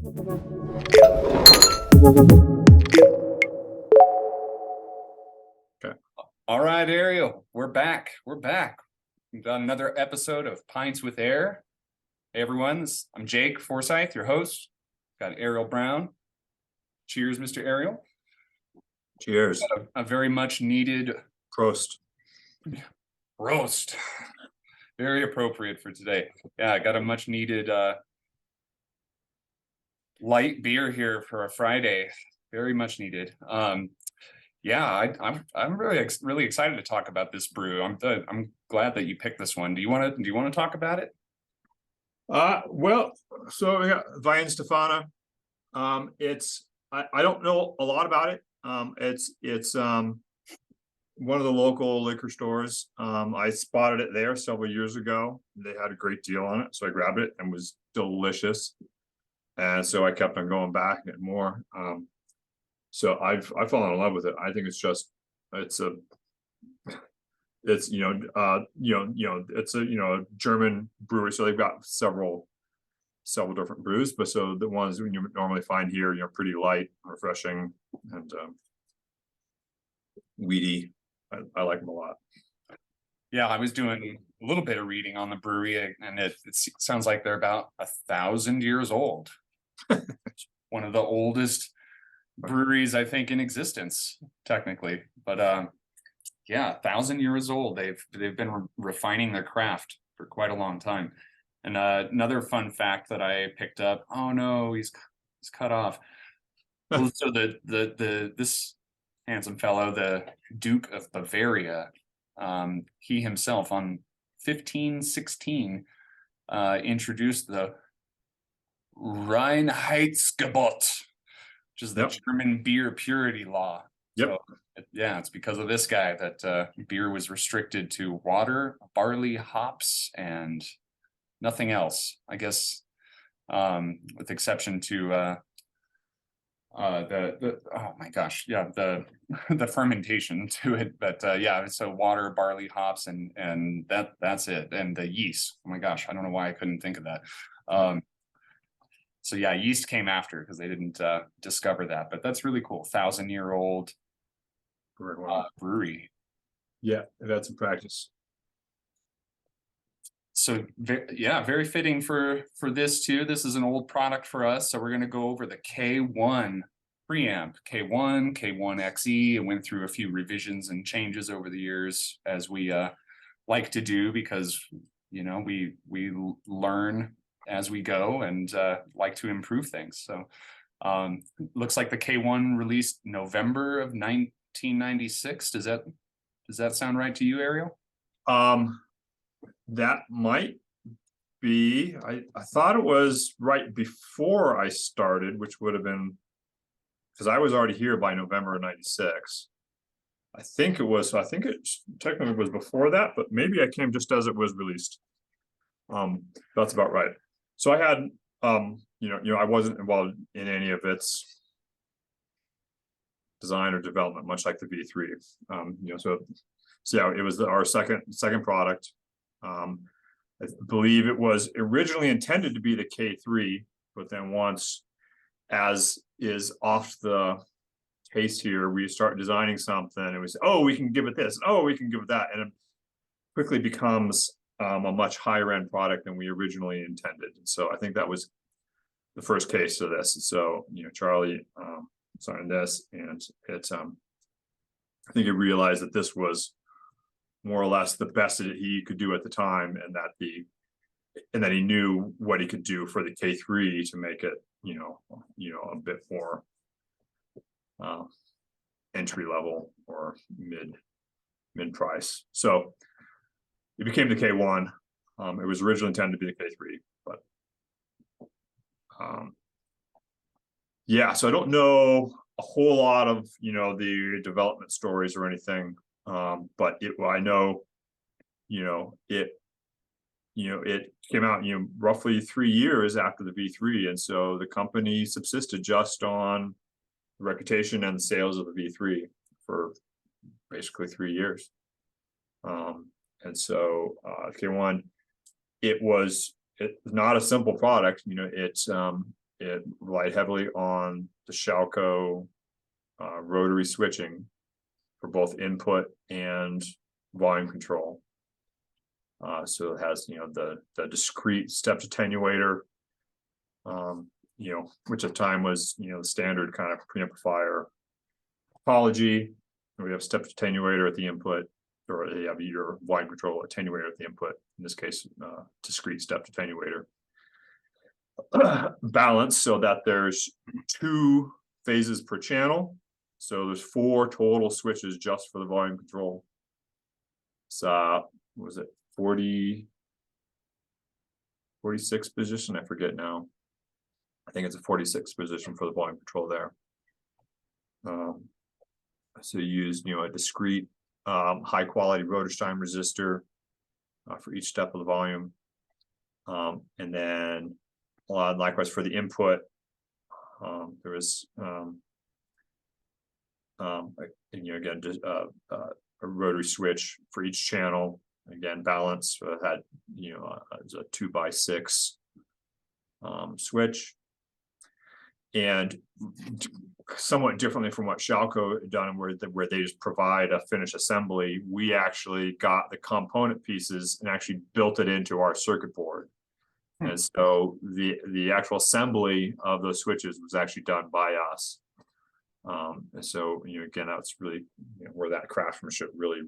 Okay. All right, Ariel, we're back. We've done another episode of Pints with Ayre. Hey, everyone, I'm Jake Forsyth, your host. Got Ariel Brown. Cheers, Mr. Ariel. Cheers. A very much needed Prost. roast. Very appropriate for today. Yeah, I got a much needed light beer here for a Friday. Very much needed. Yeah, I'm really excited to talk about this brew. I'm glad that you picked this one. Do you want to talk about it? Well, so we got Weihenstephaner. I don't know a lot about it. It's one of the local liquor stores. I spotted it there several years ago. They had a great deal on it, so I grabbed it and it was delicious. And so I kept on going back and more. So I've fallen in love with it. I think it's it's a German brewery, so they've got several different brews, but so the ones you normally find here, pretty light, refreshing, and weedy. I like them a lot. Yeah, I was doing a little bit of reading on the brewery, and it sounds like they're about 1,000 years old. One of the oldest breweries, I think, in existence, technically. But yeah, 1,000 years old. They've been refining their craft for quite a long time. And another fun fact that I picked up. Oh no, he's cut off. Well, so this handsome fellow, the Duke of Bavaria, he himself on 1516 introduced the Reinheitsgebot, which is the German beer purity law. Yep. So, yeah, it's because of this guy that beer was restricted to water, barley, hops, and nothing else. I guess, with exception to the oh my gosh, yeah, the fermentation to it. But yeah, so water, barley, hops, and that's it, and the yeast. Oh my gosh, I don't know why I couldn't think of that. So yeah, yeast came after because they didn't discover that, but that's really cool. 1,000-year-old brewery. Yeah, that's in practice. So yeah, very fitting for this too. This is an old product for us, so we're going to go over the K1 preamp, K1, K1xe, and went through a few revisions and changes over the years, as we like to do, because we learn as we go and like to improve things. So looks like the K1 released November of 1996. Does that sound right to you, Ariel? That might be. I thought it was right before I started, which would have been because I was already here by November of 96. I think it was. So I think it technically was before that, but maybe I came just as it was released. That's about right. So I had, I wasn't involved in any of its design or development, much like the V3. So yeah, it was our second product. I believe it was originally intended to be the K3, but then once, as is off the case here, we start designing something and we say, oh, we can give it this, oh, we can give it that, and it quickly becomes a much higher end product than we originally intended. And so I think that was the first case of this. And so Charlie signed this, and it's I think he realized that this was more or less the best that he could do at the time, and that he knew what he could do for the K3 to make it a bit more entry level or mid price. So it became the K1. It was originally intended to be the K3, but yeah, so I don't know a whole lot of the development stories or anything, but I know it came out roughly 3 years after the V3, and so the company subsisted just on the reputation and the sales of the V3 for basically 3 years. And so K1, it was not a simple product. it relied heavily on the Shalco rotary switching for both input and volume control. So it has, the discrete stepped attenuator, which at the time was, the standard kind of preamplifier topology. We have stepped attenuator at the input, or you have your volume control attenuator at the input, in this case, discrete stepped attenuator. Balance so that there's 2 phases per channel. So there's 4 total switches just for the volume control. So was it 46 position? I forget now. I think it's a 46 position for the volume control there. So you use, a discrete high quality Rotherstein resistor for each step of the volume. And then likewise for the input, there was again just a rotary switch for each channel. Again, balance. So it had it was a 2x6 switch, and somewhat differently from what Shalco had done, where they just provide a finished assembly. We actually got the component pieces and actually built it into our circuit board. And so the actual assembly of those switches was actually done by us. And so again, that's really where that craftsmanship really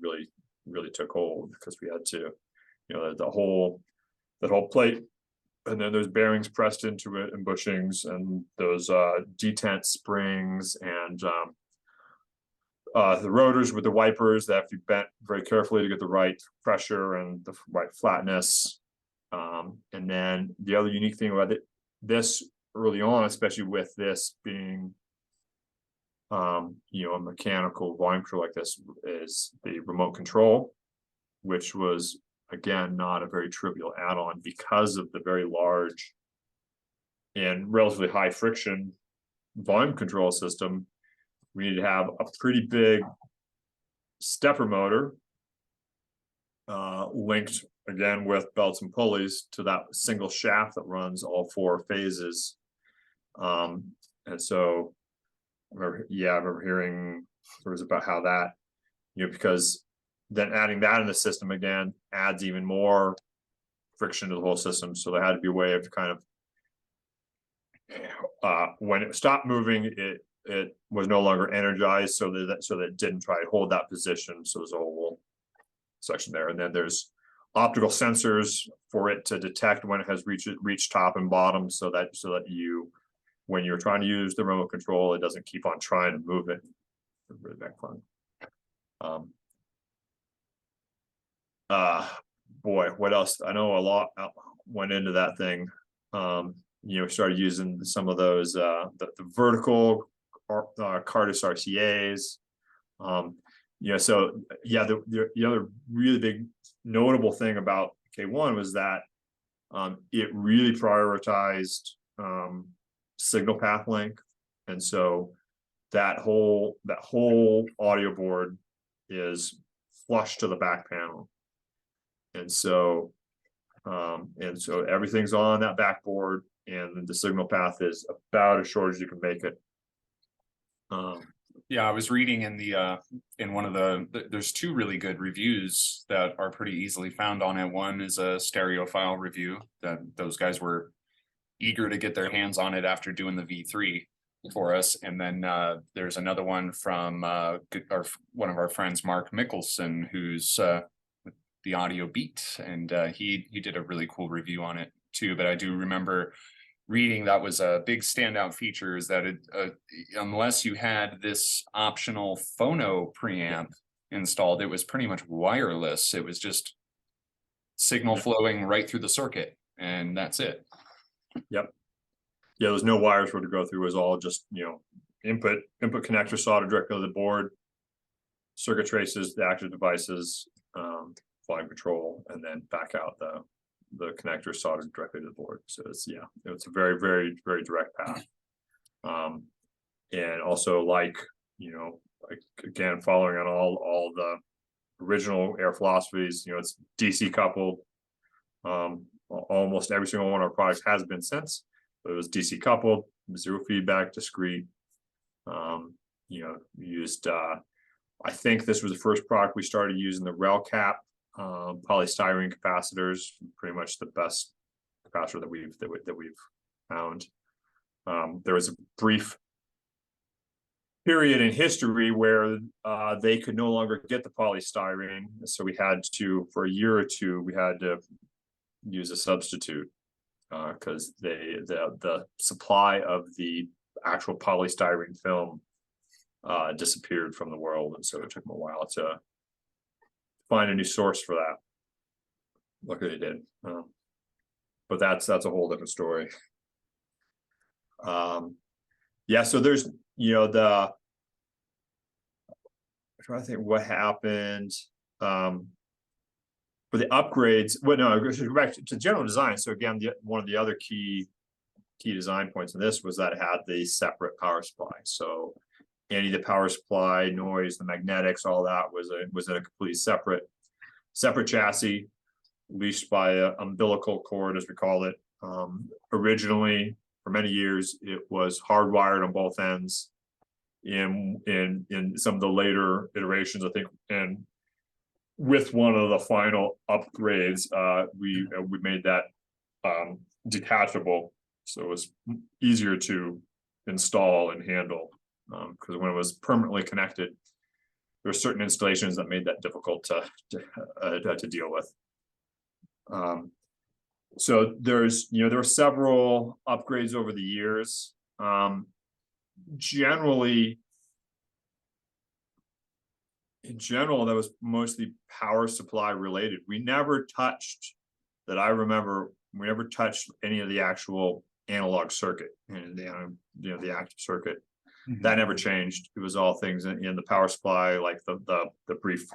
took hold, because we had to that whole plate, and then there's bearings pressed into it and bushings, and those detent springs, and the rotors with the wipers that have to be bent very carefully to get the right pressure and the right flatness. And then the other unique thing about this early on, especially with this being a mechanical volume control like this, is the remote control, which was again not a very trivial add-on because of the very large and relatively high friction volume control system. We needed to have a pretty big stepper motor linked again with belts and pulleys to that single shaft that runs all 4 phases. And so I remember hearing stories about how that, because then adding that in the system again adds even more friction to the whole system. So there had to be a way of kind of when it stopped moving, it was no longer energized, so that it didn't try to hold that position. So there's a whole section there, and then there's optical sensors for it to detect when it has reached top and bottom, so that you, when you're trying to use the remote control, it doesn't keep on trying to move it. Really back fun. Boy, what else? I know a lot went into that thing. Started using some of those the vertical Cardus RCAs. The other really big notable thing about K1 was that it really prioritized signal path length, and so that whole audio board is flush to the back panel, and so everything's on that backboard, and the signal path is about as short as you can make it. Yeah, I was reading in the in one of there's 2 really good reviews that are pretty easily found on it. One is a stereophile review that those guys were eager to get their hands on it after doing the V3 for us, and then there's another one from one of our friends, Mark Mickelson, who's the Audio Beat, and he did a really cool review on it too. But I do remember reading that was a big standout feature, is that unless you had this optional phono preamp installed, it was pretty much wireless. It was just signal flowing right through the circuit, and that's it. Yep. Yeah, there's no wires for it to go through. It was all just input connector soldered directly to the board, circuit traces, the active devices, volume control, and then back out the connector soldered directly to the board. So it's a very, very, very direct path. And also like again, following on all the original Ayre philosophies, it's DC coupled. Almost every single one of our products has been since. It was DC coupled, zero feedback, discrete. Used I think this was the first product we started using the rail cap polystyrene capacitors, pretty much the best capacitor that we've found. There was a brief period in history where they could no longer get the polystyrene, so we had to, for a year or two, we had to use a substitute because the supply of the actual polystyrene film disappeared from the world, and so it took them a while to find a new source for that. Luckily they did, but that's a whole different story. Yeah, so there's I'm trying to think what happened for the upgrades. Well, no, go back to general design. So again, one of the other key design points in this was that it had the separate power supply. So any of the power supply, noise, the magnetics, all that was in a completely separate chassis, leashed by an umbilical cord, as we call it. Originally, for many years, it was hardwired on both ends. In some of the later iterations, I think, and with one of the final upgrades, we made that detachable, so it was easier to install and handle. Because when it was permanently connected, there were certain installations that made that difficult to deal with. So there were several upgrades over the years. In general, that was mostly power supply related. We never touched, that I remember, we never touched any of the actual analog circuit and the active circuit. That never changed. It was all things in the power supply, like the brief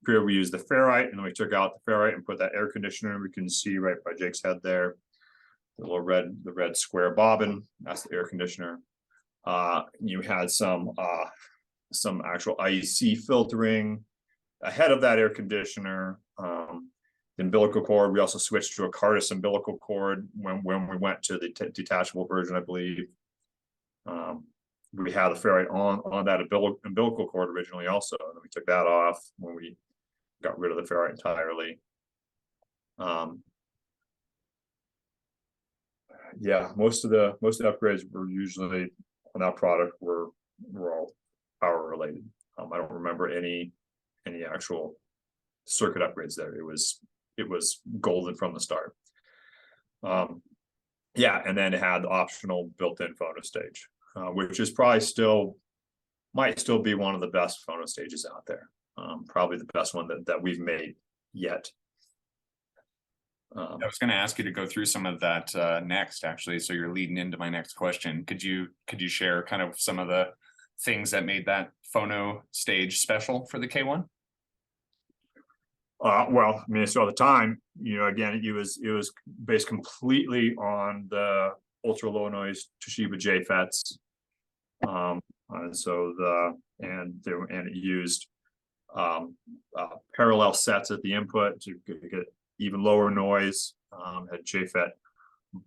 period we used the ferrite, and then we took out the ferrite and put that air conditioner. We can see right by Jake's head there, the red square bobbin. That's the air conditioner. You had some actual IEC filtering ahead of that air conditioner. The umbilical cord, we also switched to a Cardus umbilical cord when we went to the detachable version, I believe. We had the ferrite on that umbilical cord originally also, and then we took that off when we got rid of the ferrite entirely. Yeah, most of the upgrades were usually on that product were all power related. I don't remember any actual circuit upgrades there. It was golden from the start. Yeah, and then it had the optional built-in phono stage, which is probably might still be one of the best phono stages out there. Probably the best one that we've made yet. I was going to ask you to go through some of that next, actually. So you're leading into my next question. Could you share kind of some of the things that made that phono stage special for the K1? Well, I mean, so at the time, again, it was based completely on the ultra low noise Toshiba JFETs. And it used parallel sets at the input to get even lower noise. Had JFET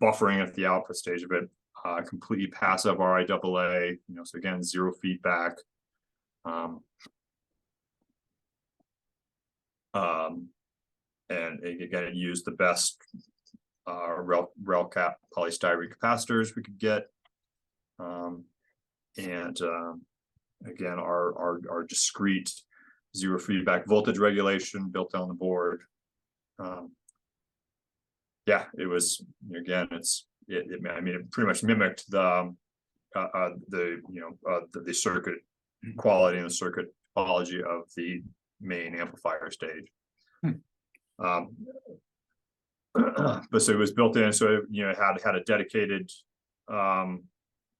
buffering at the output stage of it. Completely passive RIAA. So again, zero feedback. And again, it used the best rail cap polystyrene capacitors we could get. Again, our discrete zero feedback voltage regulation built on the board. Yeah, it was, again, I mean, it pretty much mimicked the circuit quality and the circuit topology of the main amplifier stage. But so it was built in, so it had a dedicated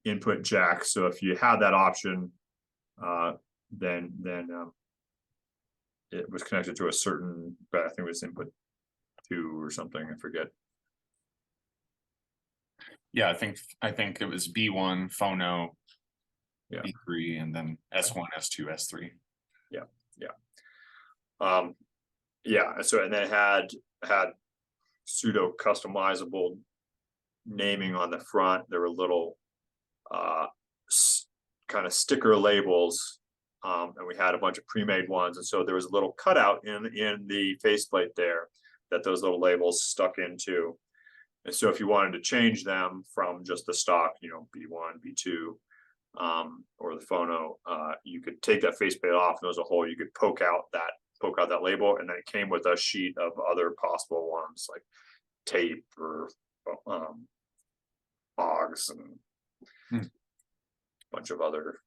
input jack. So if you had that option, then it was connected to a certain, I think it was input 2 or something, I forget. Yeah, I think it was B1 phono, yeah, B3, and then S1, S2, S3. Yeah, so and then it had pseudo customizable naming on the front. There were little kind of sticker labels, and we had a bunch of pre-made ones, and so there was a little cutout in the faceplate there that those little labels stuck into. And so if you wanted to change them from just the stock, you know, B1, B2, or the phono, you could take that faceplate off, and there was a hole you could poke out that label, and then it came with a sheet of other possible ones like tape or bogs and a bunch of other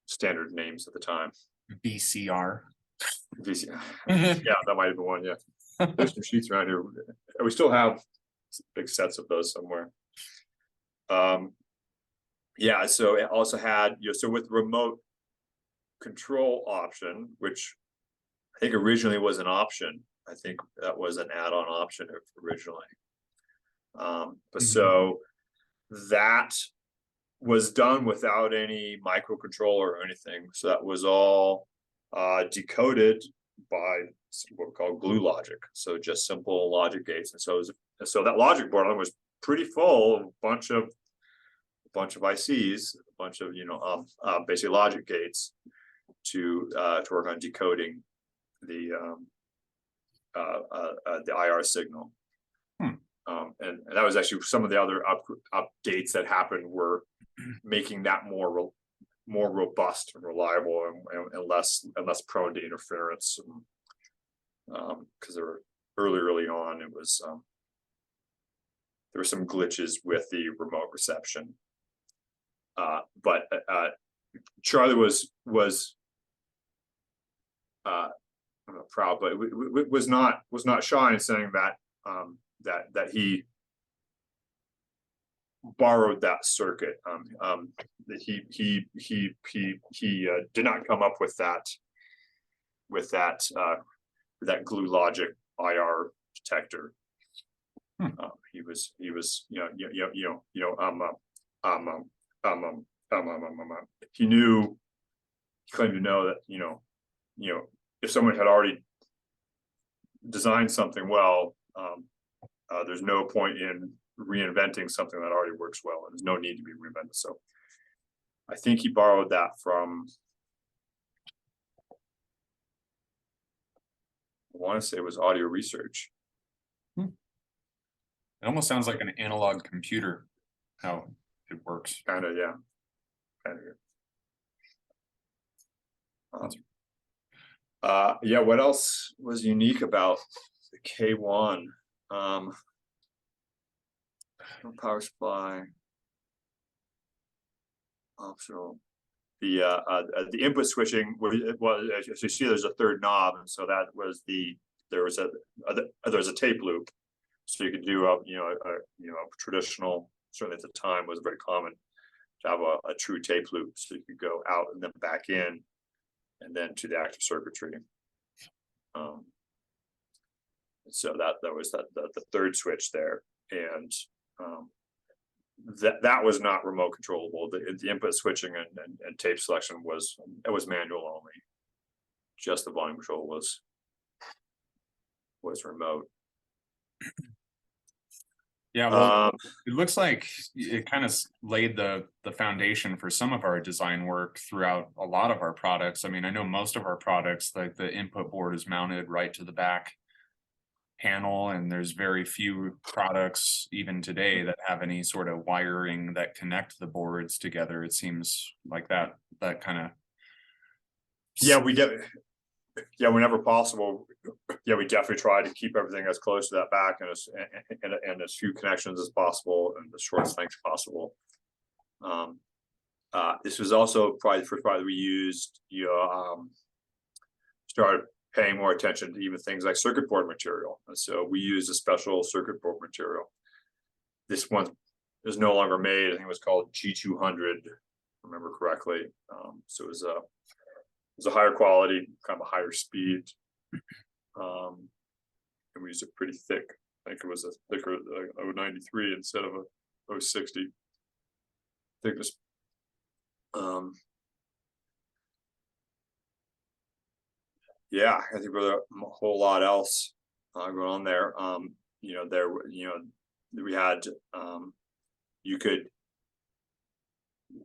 standard names at the time. BCR. Yeah, that might have been one. Yeah, there's some sheets around here. We still have big sets of those somewhere. Yeah, so it also had, you know, so with remote control option, which I think originally was an option. I think that was an add-on option originally. But so that was done without any microcontroller or anything. So that was all decoded by what we call glue logic. So just simple logic gates. And so so that logic board was pretty full of a bunch of ICs, a bunch of, you know, basic logic gates to work on decoding the IR signal. And that was actually some of the other updates that happened were making that more robust and reliable and less prone to interference. Because there were early on, it was there were some glitches with the remote reception. But Charlie was I'm not proud, but was not shy in saying that that he borrowed that circuit. That he did not come up with that glue logic IR detector. He was he knew, he claimed to know that you know if someone had already designed something well, there's no point in reinventing something that already works well, and there's no need to be reinvented. So I think he borrowed that from, I want to say it was Audio Research. It almost sounds like an analog computer, how it works. Kind of, yeah. Yeah, what else was unique about the K1? Power supply, optional. The input switching was, as you see, there's a third knob, and so that was there was a tape loop, so you could do a traditional, certainly at the time was very common to have a true tape loop, so you could go out and then back in, and then to the active circuitry. So that was the third switch there, and that was not remote controllable. The input switching and tape selection was manual only. Just the volume control was remote. Yeah, well, it looks like it kind of laid the foundation for some of our design work throughout a lot of our products. I mean, I know most of our products, like the input board is mounted right to the back panel, and there's very few products even today that have any sort of wiring that connect the boards together. It seems like that kind of. Yeah, whenever possible, we definitely try to keep everything as close to that back and as few connections as possible and the shortest length possible. This was also probably the first product we used. Started paying more attention to even things like circuit board material, and so we used a special circuit board material. This one is no longer made. I think it was called G200, if I remember correctly. So it was a higher quality, kind of a higher speed, and we used a pretty thick. I think it was a thicker 093 instead of a 060 thickness. Yeah, I think there's a whole lot else going on there. we had,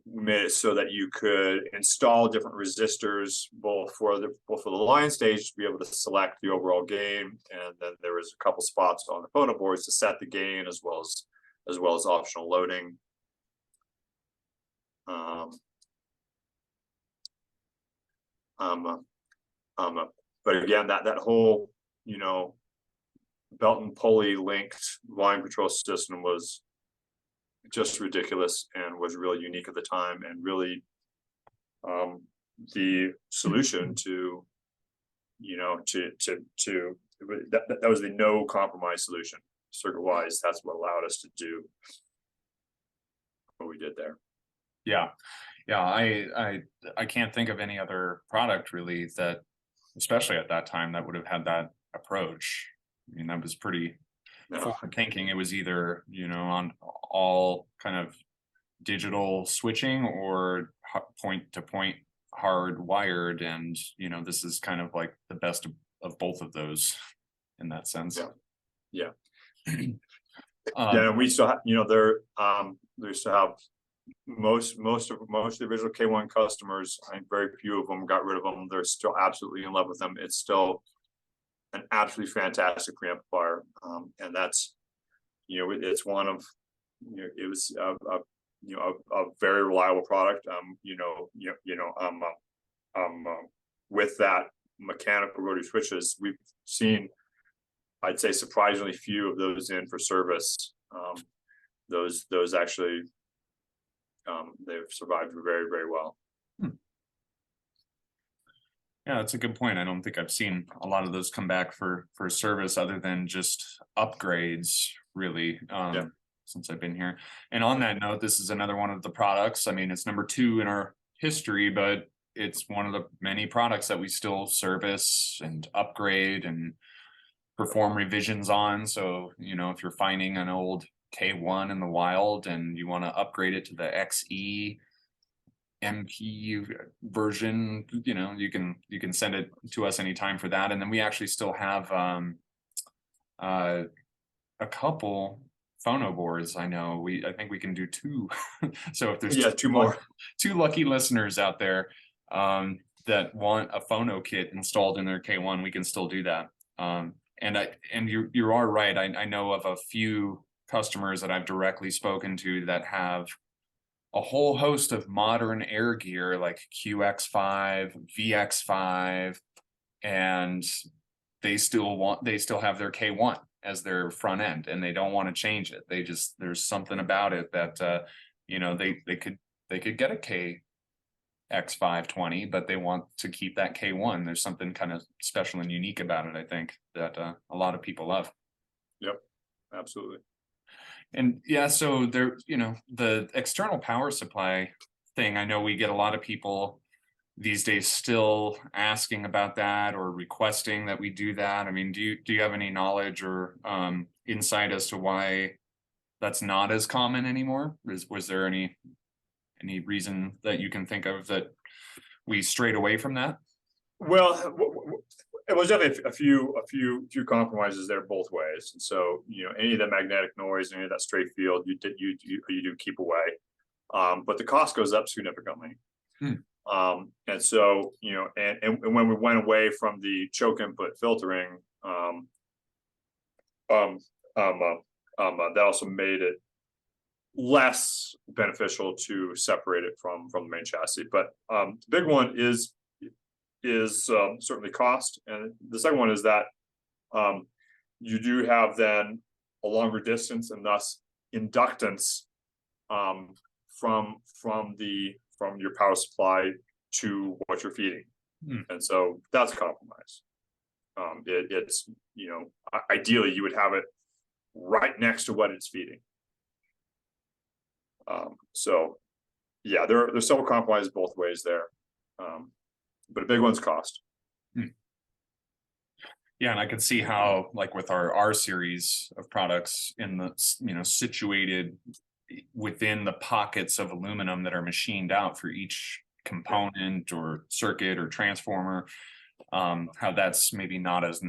we made it so that you could install different resistors both for the line stage to be able to select the overall gain, and then there was a couple spots on the phono boards to set the gain as well as optional loading. But again, that whole, belt and pulley linked volume control system was just ridiculous and was really unique at the time, and really the solution to that was the no compromise solution circuit wise. That's what allowed us to do what we did there. Yeah. I can't think of any other product really that, especially at that time, that would have had that approach. I mean, that was pretty forward thinking. It was either, on all kind of digital switching or point to point hard wired, and this is kind of like the best of both of those in that sense. Yeah. We still have, they used to have most of the original K1 customers. I think very few of them got rid of them. They're still absolutely in love with them. It's still an absolutely fantastic preamplifier, and that's, it's one of, it was a very reliable product. With that mechanical rotary switches, we've seen, I'd say, surprisingly few of those in for service. Those actually, they've survived very, very well. Yeah, that's a good point. I don't think I've seen a lot of those come back for service other than just upgrades, really, since I've been here. And on that note, this is another one of the products. I mean, it's number 2 in our history, but it's one of the many products that we still service and upgrade and perform revisions on. So, if you're finding an old K1 in the wild and you want to upgrade it to the XE MP version, you can send it to us anytime for that. And then we actually still have a couple phono boards. I think we can do 2. So if there's 2 more, 2 lucky listeners out there that want a phono kit installed in their K1, we can still do that. And you are right. I know of a few customers that I've directly spoken to that have a whole host of modern air gear like QX5, VX5, and they still have their K1 as their front end, and they don't want to change it. There's something about it that they could get a KX520, but they want to keep that K1. There's something kind of special and unique about it, I think, that a lot of people love. Yep, absolutely. And yeah, so there, the external power supply thing, I know we get a lot of people these days still asking about that or requesting that we do that. I mean, do you have any knowledge or insight as to why that's not as common anymore? Was there any reason that you can think of that we strayed away from that? Well, it was definitely a few compromises there both ways. And so, any of the magnetic noise, any of that stray field, you do keep away. But the cost goes up significantly. And so, and when we went away from the choke input filtering, that also made it less beneficial to separate it from the main chassis. But the big one is certainly cost, and the second one is that you do have then a longer distance and thus inductance from your power supply to what you're feeding, and so that's a compromise. It's ideally you would have it right next to what it's feeding. So yeah, there's several compromises both ways there. But a big one's cost. Yeah, and I could see how, like with our R series of products in the, situated within the pockets of aluminum that are machined out for each component or circuit or transformer, how that's maybe not as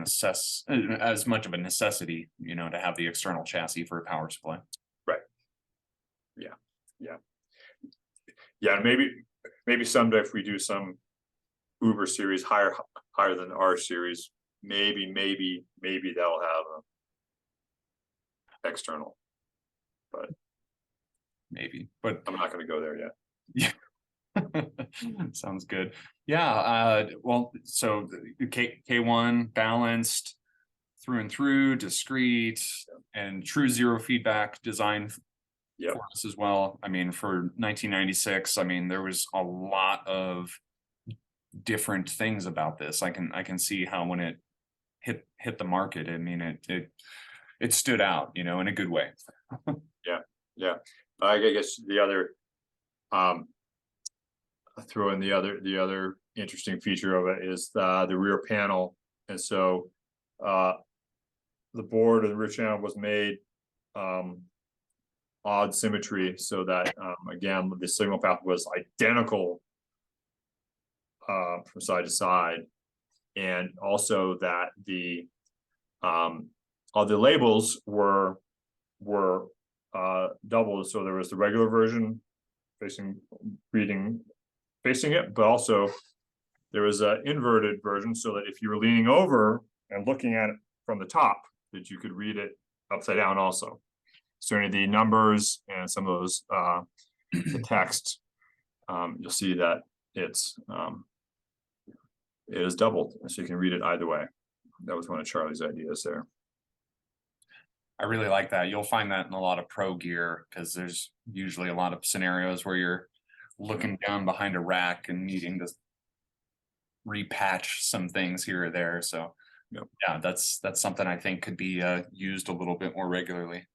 as much of a necessity, you know, to have the external chassis for a power supply. Yeah, maybe someday if we do some Uber series higher than our series, maybe that'll have a external, but Maybe, but I'm not gonna go there yet. yeah. Sounds good. Yeah, well, so the K1 balanced through and through, discrete and true zero feedback design Yep. for us as well. I mean, for 1996, I mean, there was a lot of different things about this. I can see how when it hit the market, I mean, it stood out, you know, in a good way. Yeah, I guess the other throw in the other interesting feature of it is the rear panel, and so the board of the rear channel was made odd symmetry so that again the signal path was identical from side to side, and also that all the labels were doubled, so there was the regular version facing it, but also there was an inverted version so that if you were leaning over and looking at it from the top, that you could read it upside down also. So any of the numbers and some of those the text, you'll see that it is doubled, so you can read it either way. That was one of Charlie's ideas there. I really like that. You'll find that in a lot of pro gear, because there's usually a lot of scenarios where you're looking down behind a rack and needing to repatch some things here or there. So Yep. yeah, that's something I think could be used a little bit more regularly.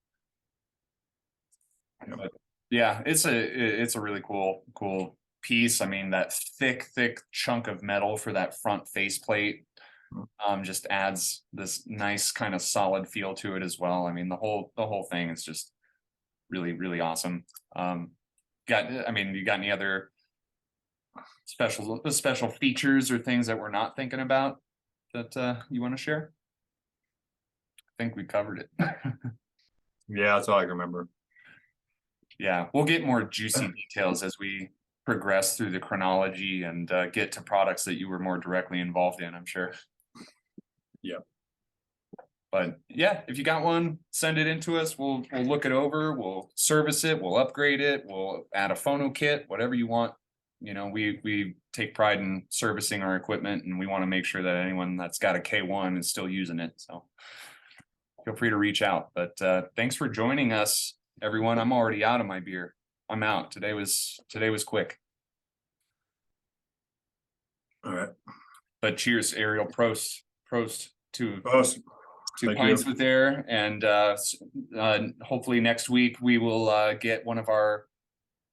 Yep. But yeah, it's a really cool piece. I mean, that thick chunk of metal for that front faceplate just adds this nice kind of solid feel to it as well. I mean, the whole thing is just really awesome. You got any other special features or things that we're not thinking about that you want to share? I think we covered it. Yeah, that's all I can remember. Yeah, we'll get more juicy details as we progress through the chronology and get to products that you were more directly involved in, I'm sure. Yeah. But yeah, if you got one, send it in to us. We'll look it over, we'll service it, we'll upgrade it, we'll add a phono kit, whatever you want. You know, we take pride in servicing our equipment, and we want to make sure that anyone that's got a K1 is still using it. So feel free to reach out. But thanks for joining us, everyone. I'm already out of my beer. I'm out. Today was quick. All right. But cheers, Ariel. Prost to Thank Pints you. with Ayre, and hopefully next week we will get one of our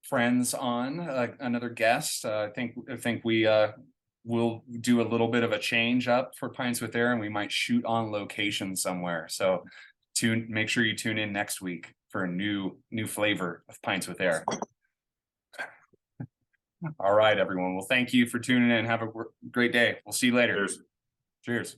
friends on, another guest. I think we will do a little bit of a change up for Pints with Ayre, and we might shoot on location somewhere. So make sure you tune in next week for a new flavor of Pints with Ayre. All right, everyone. Well, thank you for tuning in. Have a great day. We'll see you later. Cheers. Cheers.